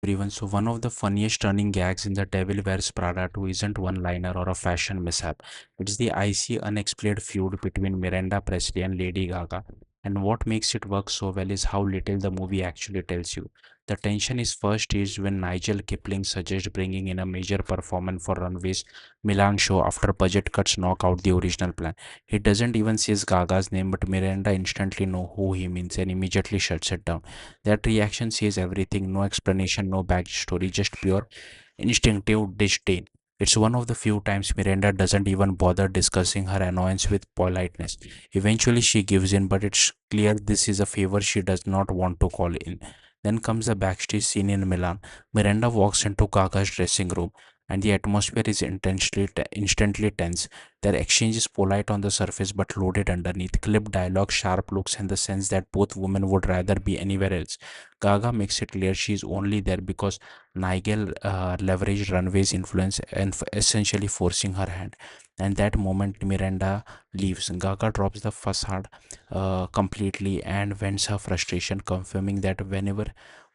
everyone. So, one of the funniest running gags in The Devil Wears Prada 2 isn't one liner or a fashion mishap. It's the icy, unexplained feud between Miranda Presley and Lady Gaga. And what makes it work so well is how little the movie actually tells you. The tension is first staged when Nigel Kipling suggests bringing in a major performance for Runway's Milan show after budget cuts knock out the original plan. He doesn't even say Gaga's name, but Miranda instantly knows who he means and immediately shuts it down. That reaction says everything, no explanation, no backstory, just pure instinctive disdain. It's one of the few times Miranda doesn't even bother discussing her annoyance with politeness. Eventually, she gives in, but it's clear this is a favor she does not want to call in. Then comes the backstage scene in Milan. Miranda walks into Gaga's dressing room, and the atmosphere is instantly tense. Their exchange is polite on the surface but loaded underneath. Clipped dialogue, sharp looks, and the sense that both women would rather be anywhere else. Gaga makes it clear she's only there because Nigel leveraged Runway's influence and essentially forcing her hand. And that moment, Miranda leaves. Gaga drops the facade completely and vents her frustration, confirming that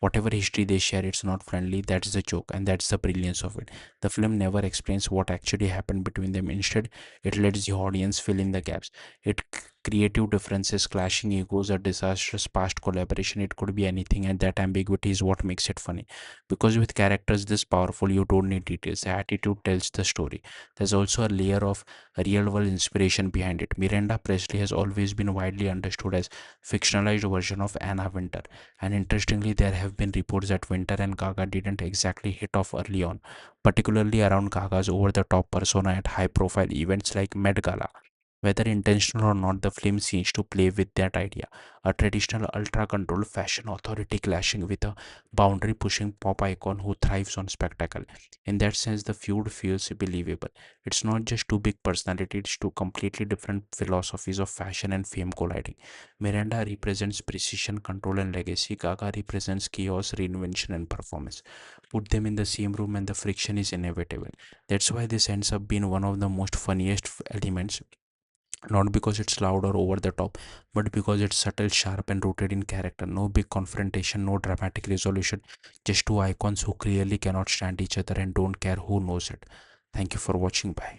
whatever history they share, it's not friendly. That's the joke, and that's the brilliance of it. The film never explains what actually happened between them. Instead, it lets the audience fill in the gaps. Creative differences, clashing egos, a disastrous past collaboration. It could be anything, and that ambiguity is what makes it funny. Because with characters this powerful, you don't need details. The attitude tells the story. There's also a layer of real world inspiration behind it. Miranda Presley has always been widely understood as fictionalized version of Anna Winter, and interestingly, there have been reports that Winter and Gaga didn't exactly hit off early on, particularly around Gaga's over-the-top persona at high-profile events like Met Gala. Whether intentional or not, the film seems to play with that idea. A traditional ultra controlled fashion authority clashing with a boundary pushing pop icon who thrives on spectacle. In that sense, the feud feels believable. It's not just two big personalities, it's two completely different philosophies of fashion and fame colliding. Miranda represents precision, control, and legacy. Gaga represents chaos, reinvention, and performance. Put them in the same room, and the friction is inevitable. That's why this ends up being one of the most funniest elements, not because it's loud or over the top, but because it's subtle, sharp, and rooted in character. No big confrontation, no dramatic resolution, just two icons who clearly cannot stand each other and don't care who knows it. Thank you for watching. Bye.